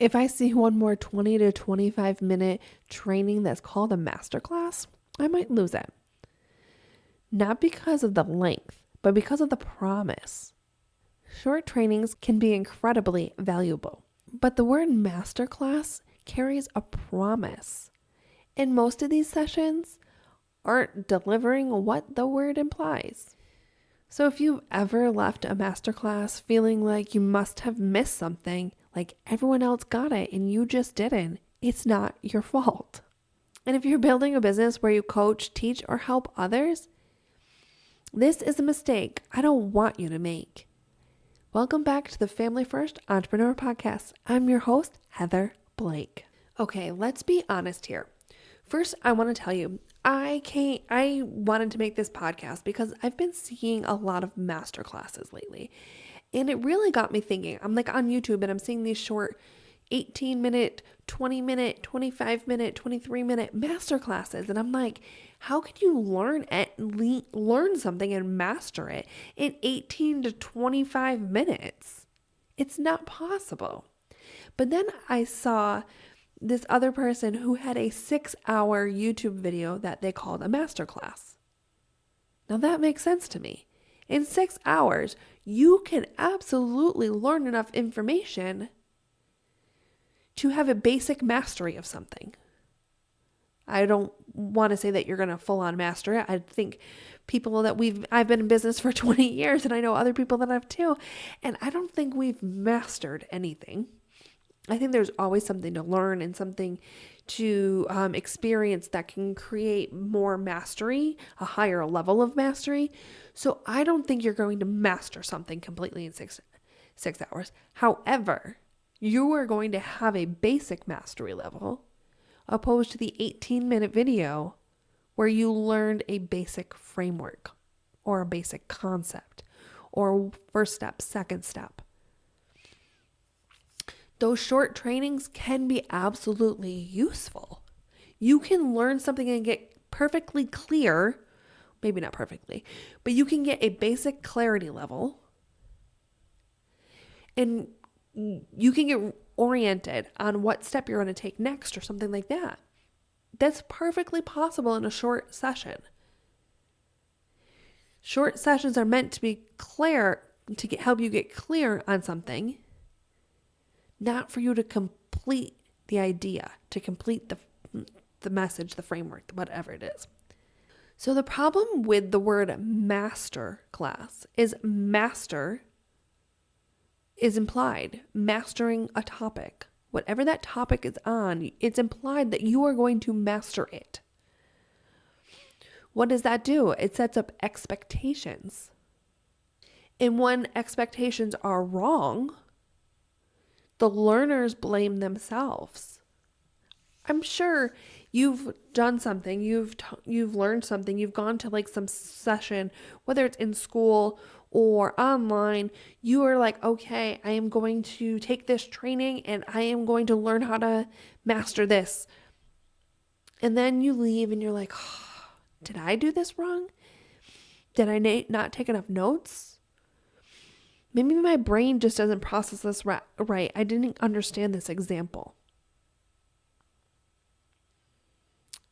If I see one more 20 to 25 minute training that's called a masterclass, I might lose it. Not because of the length, but because of the promise. Short trainings can be incredibly valuable, but the word masterclass carries a promise. And most of these sessions aren't delivering what the word implies. So if you've ever left a masterclass feeling like you must have missed something, like everyone else got it and you just didn't, it's not your fault. And if you're building a business where you coach, teach, or help others, this is a mistake I don't want you to make. Welcome back to the Family First Entrepreneur Podcast. I'm your host, Heather Blake. Okay, let's be honest here. First, I want to tell you, I wanted to make this podcast because I've been seeing a lot of masterclasses lately. And it really got me thinking. I'm like on YouTube and I'm seeing these short 18-minute, 20-minute, 25-minute, 23-minute masterclasses. And I'm like, how can you learn something and master it in 18 to 25 minutes? It's not possible. But then I saw this other person who had a 6-hour YouTube video that they called a masterclass. Now that makes sense to me. In 6 hours, you can absolutely learn enough information to have a basic mastery of something. I don't want to say that you're going to full on master it. I think people that I've been in business for 20 years and I know other people that have too. And I don't think we've mastered anything. I think there's always something to learn and something to experience that can create more mastery, a higher level of mastery. So I don't think you're going to master something completely in six hours. However, you are going to have a basic mastery level opposed to the 18-minute video where you learned a basic framework or a basic concept or first step, second step. Those short trainings can be absolutely useful. You can learn something and get perfectly clear, maybe not perfectly, but you can get a basic clarity level and you can get oriented on what step you're going to take next or something like that. That's perfectly possible in a short session. Short sessions are meant to be clear, to help you get clear on something, not for you to complete the idea, to complete the message, the framework, whatever it is. So the problem with the word master class is master is implied, mastering a topic. Whatever that topic is on, it's implied that you are going to master it. What does that do? It sets up expectations. And when expectations are wrong, the learners blame themselves. I'm sure you've done something, you've learned something, you've gone to like some session, whether it's in school or online, you are like, okay, I am going to take this training and I am going to learn how to master this. And then you leave and you're like, oh, did I do this wrong? Did I not take enough notes? Maybe my brain just doesn't process this right. I didn't understand this example.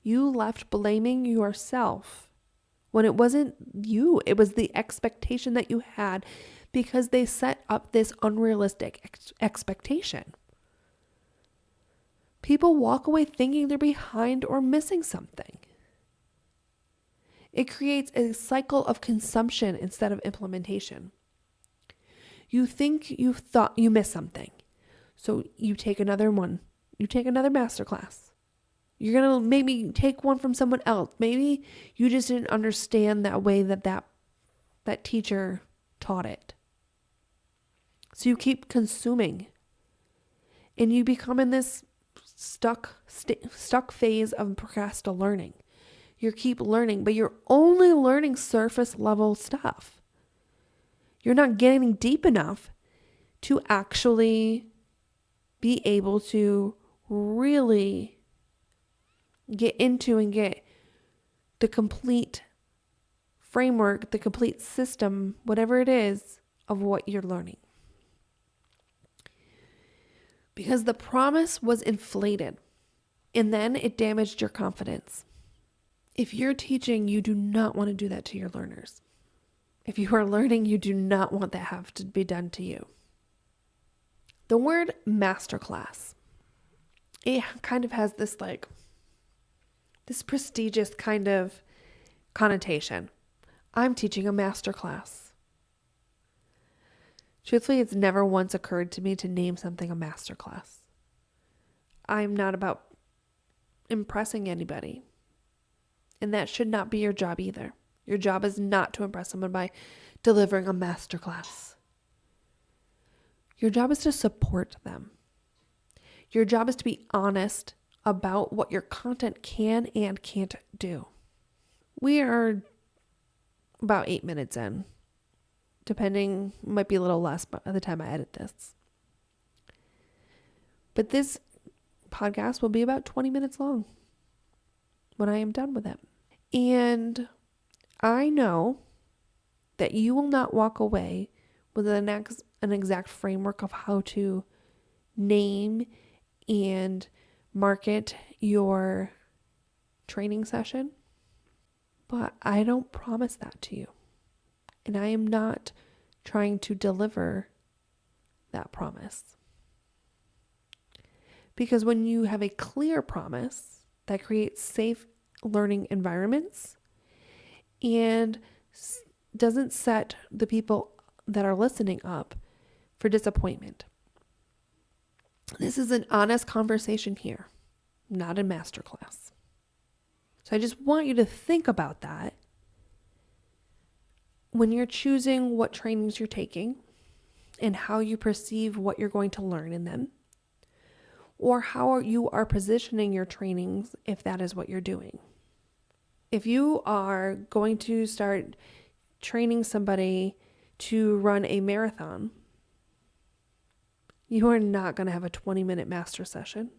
You left blaming yourself when it wasn't you. It was the expectation that you had because they set up this unrealistic expectation. People walk away thinking they're behind or missing something. It creates a cycle of consumption instead of implementation. You think you thought you missed something. So you take another one. You take another masterclass. You're going to maybe take one from someone else. Maybe you just didn't understand that way that teacher taught it. So you keep consuming. And you become in this stuck phase of procrastinating learning. You keep learning, but you're only learning surface level stuff. You're not getting deep enough to actually be able to really get into and get the complete framework, the complete system, whatever it is, of what you're learning. because the promise was inflated and then it damaged your confidence. If you're teaching, you do not want to do that to your learners. If you are learning, you do not want that have to be done to you. The word masterclass, it kind of has this prestigious kind of connotation. I'm teaching a masterclass. Truthfully, it's never once occurred to me to name something a masterclass. I'm not about impressing anybody. And that should not be your job either. Your job is not to impress someone by delivering a masterclass. Your job is to support them. Your job is to be honest about what your content can and can't do. We are about 8 minutes in, depending, might be a little less by the time I edit this. But this podcast will be about 20 minutes long when I am done with it. And I know that you will not walk away with an exact framework of how to name and market your training session, but I don't promise that to you. And I am not trying to deliver that promise. Because when you have a clear promise that creates safe learning environments and doesn't set the people that are listening up for disappointment. This is an honest conversation here, not a masterclass. So I just want you to think about that when you're choosing what trainings you're taking and how you perceive what you're going to learn in them, or how you are positioning your trainings if that is what you're doing. If you are going to start training somebody to run a marathon, you are not going to have a 20-minute master session,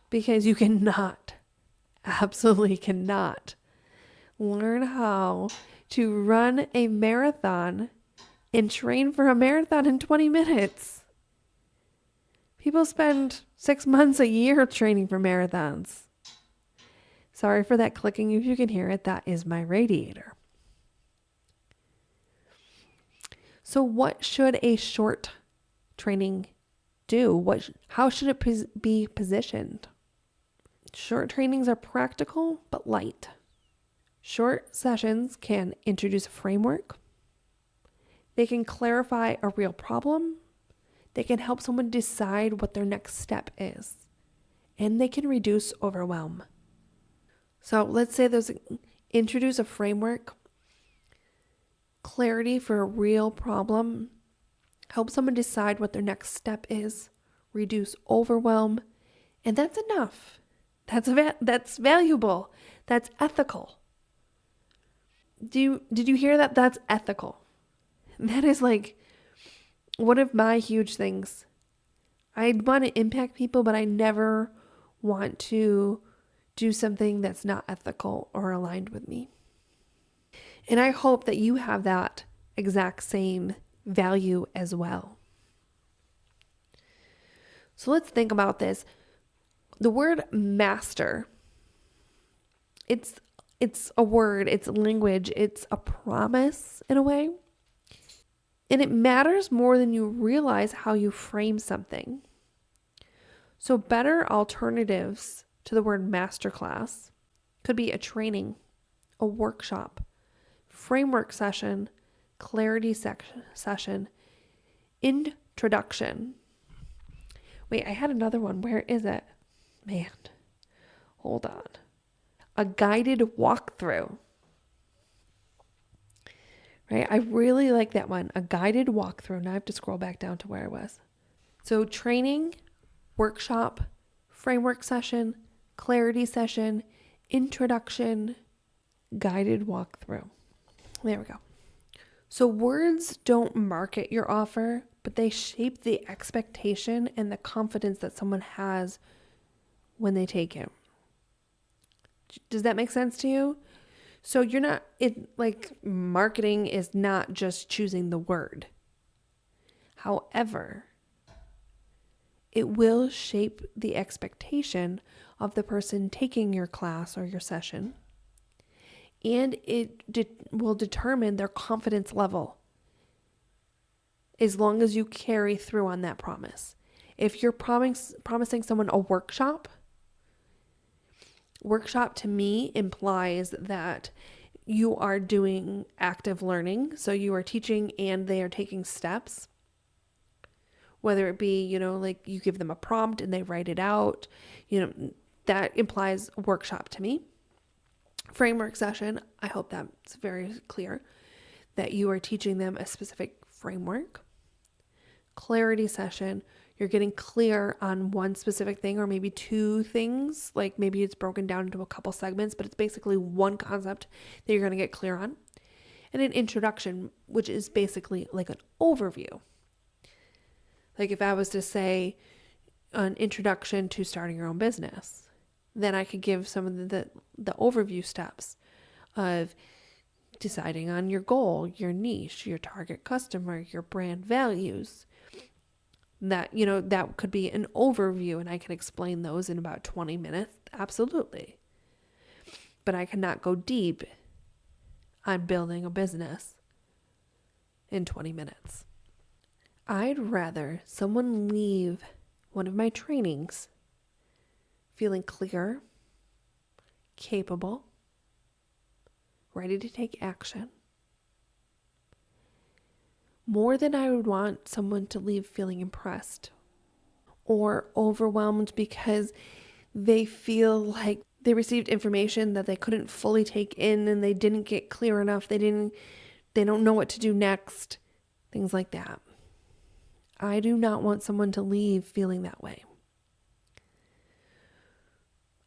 because you absolutely cannot learn how to run a marathon and train for a marathon in 20 minutes. People spend 6 months a year training for marathons. Sorry for that clicking. If you can hear it, that is my radiator. So what should a short training do? How should it be positioned? Short trainings are practical but light. Short sessions can introduce a framework. They can clarify a real problem. They can help someone decide what their next step is. And they can reduce overwhelm. So let's say introduce a framework, clarity for a real problem, help someone decide what their next step is, reduce overwhelm, and that's enough. That's valuable. That's ethical. Did you hear that? That's ethical. That is one of my huge things. I want to impact people, but I never want to do something that's not ethical or aligned with me. And I hope that you have that exact same value as well. So let's think about this. The word master, it's a word, it's language, it's a promise in a way. And it matters more than you realize how you frame something. So better alternatives to the word masterclass could be a training, a workshop, framework session, clarity session, introduction. Wait, I had another one. Where is it? Man, hold on. A guided walkthrough. Right? I really like that one. A guided walkthrough. Now I have to scroll back down to where I was. So training, workshop, framework session, clarity session, introduction, guided walkthrough. There we go. So words don't market your offer, but they shape the expectation and the confidence that someone has when they take it. Does that make sense to you? So marketing is not just choosing the word. However, it will shape the expectation of the person taking your class or your session, and it will determine their confidence level as long as you carry through on that promise. If you're promising someone a workshop to me implies that you are doing active learning. So you are teaching and they are taking steps, whether it be, like you give them a prompt and they write it out, that implies workshop to me. Framework session, I hope that's very clear that you are teaching them a specific framework. Clarity session, you're getting clear on one specific thing or maybe two things, like maybe it's broken down into a couple segments, but it's basically one concept that you're going to get clear on. And an introduction, which is basically like an overview. Like if I was to say an introduction to starting your own business, then I could give some of the overview steps of deciding on your goal, your niche, your target customer, your brand values. That, that could be an overview and I can explain those in about 20 minutes. Absolutely. But I cannot go deep on building a business in 20 minutes. I'd rather someone leave one of my trainings feeling clear, capable, ready to take action, more than I would want someone to leave feeling impressed or overwhelmed because they feel like they received information that they couldn't fully take in and they didn't get clear enough. They don't know what to do next. Things like that. I do not want someone to leave feeling that way.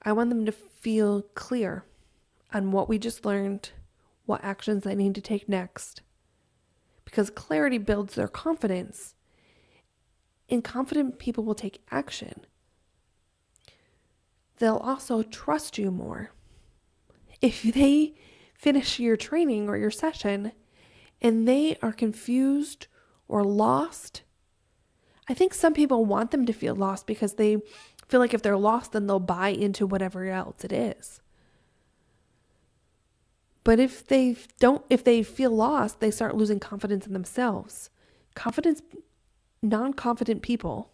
I want them to feel clear on what we just learned, what actions they need to take next. Because clarity builds their confidence. And confident people will take action. They'll also trust you more. If they finish your training or your session and they are confused or lost, I think some people want them to feel lost because they feel like if they're lost, then they'll buy into whatever else it is. But if they feel lost, they start losing confidence in themselves. Non-confident people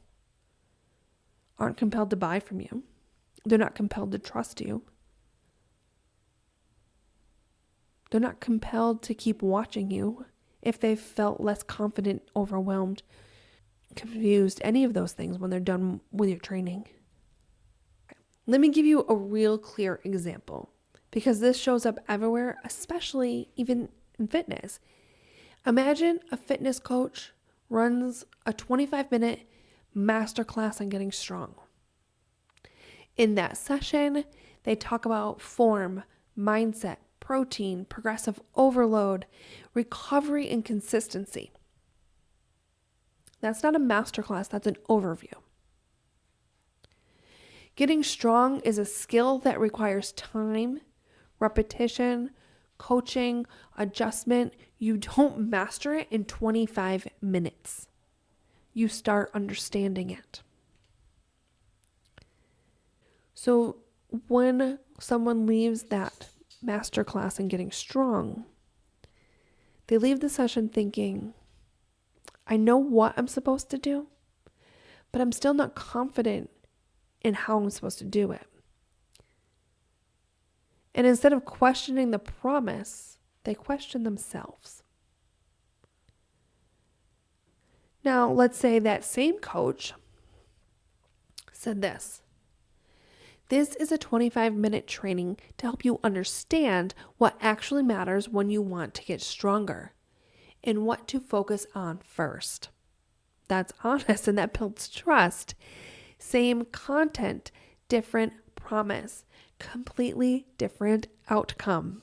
aren't compelled to buy from you. They're not compelled to trust you. They're not compelled to keep watching you if they felt less confident, overwhelmed, confused, any of those things when they're done with your training. Let me give you a real clear example because this shows up everywhere, especially even in fitness. Imagine a fitness coach runs a 25-minute masterclass on getting strong. In that session, they talk about form, mindset, protein, progressive overload, recovery, and consistency. That's not a masterclass, that's an overview. Getting strong is a skill that requires time, repetition, coaching, adjustment. You don't master it in 25 minutes. You start understanding it. So when someone leaves that masterclass and getting strong, they leave the session thinking, I know what I'm supposed to do, but I'm still not confident in how I'm supposed to do it. And instead of questioning the promise, they question themselves. Now, let's say that same coach said this. This is a 25-minute training to help you understand what actually matters when you want to get stronger and what to focus on first. That's honest and that builds trust. Same content, different promise, completely different outcome.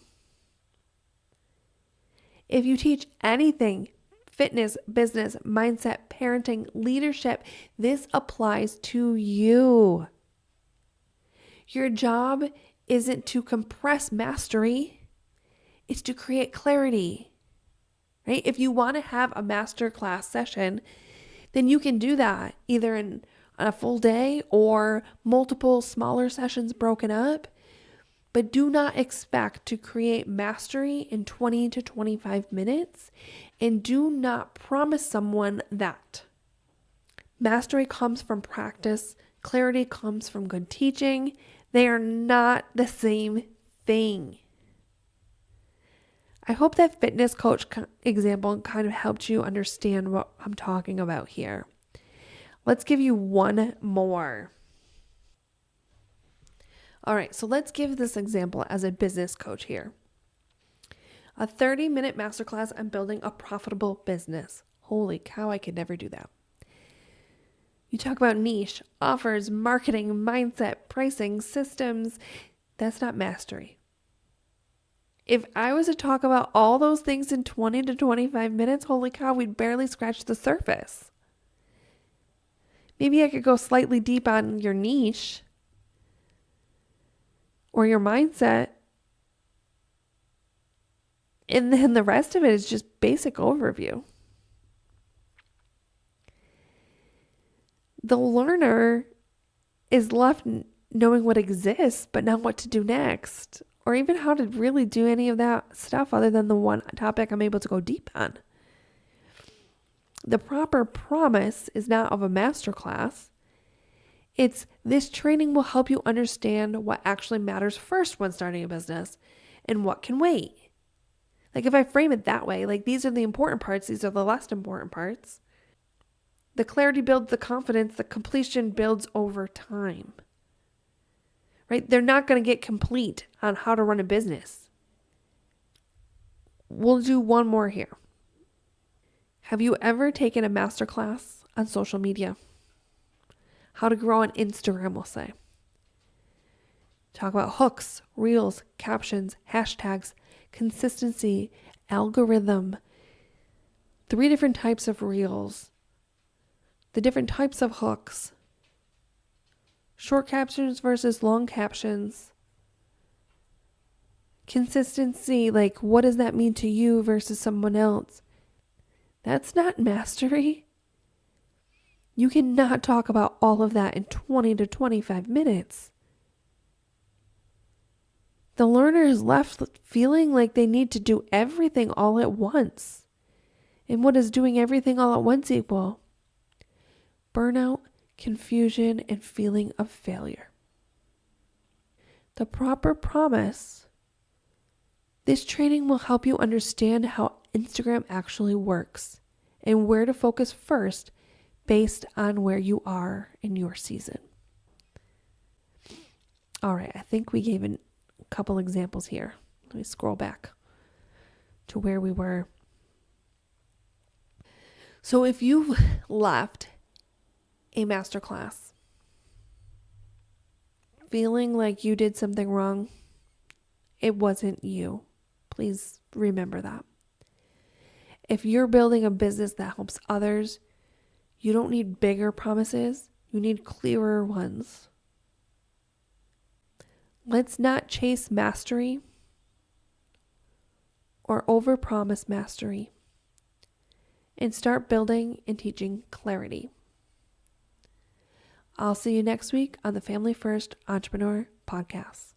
If you teach anything, fitness, business, mindset, parenting, leadership, this applies to you. Your job isn't to compress mastery, it's to create clarity, right? If you want to have a masterclass session, then you can do that either in on a full day or multiple smaller sessions broken up. But do not expect to create mastery in 20 to 25 minutes, and do not promise someone that. Mastery comes from practice. Clarity comes from good teaching. They are not the same thing. I hope that fitness coach example kind of helped you understand what I'm talking about here. Let's give you one more. All right, so let's give this example as a business coach here. A 30-minute masterclass on building a profitable business. Holy cow, I could never do that. You talk about niche, offers, marketing, mindset, pricing, systems. That's not mastery. If I was to talk about all those things in 20 to 25 minutes, holy cow, we'd barely scratch the surface. Maybe I could go slightly deep on your niche or your mindset. And then the rest of it is just basic overview. The learner is left knowing what exists, but not what to do next, or even how to really do any of that stuff other than the one topic I'm able to go deep on. The proper promise is not of a masterclass. It's this training will help you understand what actually matters first when starting a business and what can wait. Like if I frame it that way, like these are the important parts, these are the less important parts. The clarity builds the confidence, the completion builds over time. Right? They're not going to get complete on how to run a business. We'll do one more here. Have you ever taken a masterclass on social media? How to grow on Instagram, we'll say. Talk about hooks, reels, captions, hashtags, consistency, algorithm, 3 different types of reels, the different types of hooks, short captions versus long captions, consistency, like what does that mean to you versus someone else? That's not mastery. You cannot talk about all of that in 20 to 25 minutes. The learner is left feeling like they need to do everything all at once. And what does doing everything all at once equal? Burnout, confusion, and feeling of failure. The proper promise. This training will help you understand how Instagram actually works and where to focus first based on where you are in your season. All right, I think we gave a couple examples here. Let me scroll back to where we were. So if you've left a masterclass feeling like you did something wrong, it wasn't you. Please remember that. If you're building a business that helps others, you don't need bigger promises. You need clearer ones. Let's not chase mastery or overpromise mastery and start building and teaching clarity. I'll see you next week on the Family First Entrepreneur Podcast.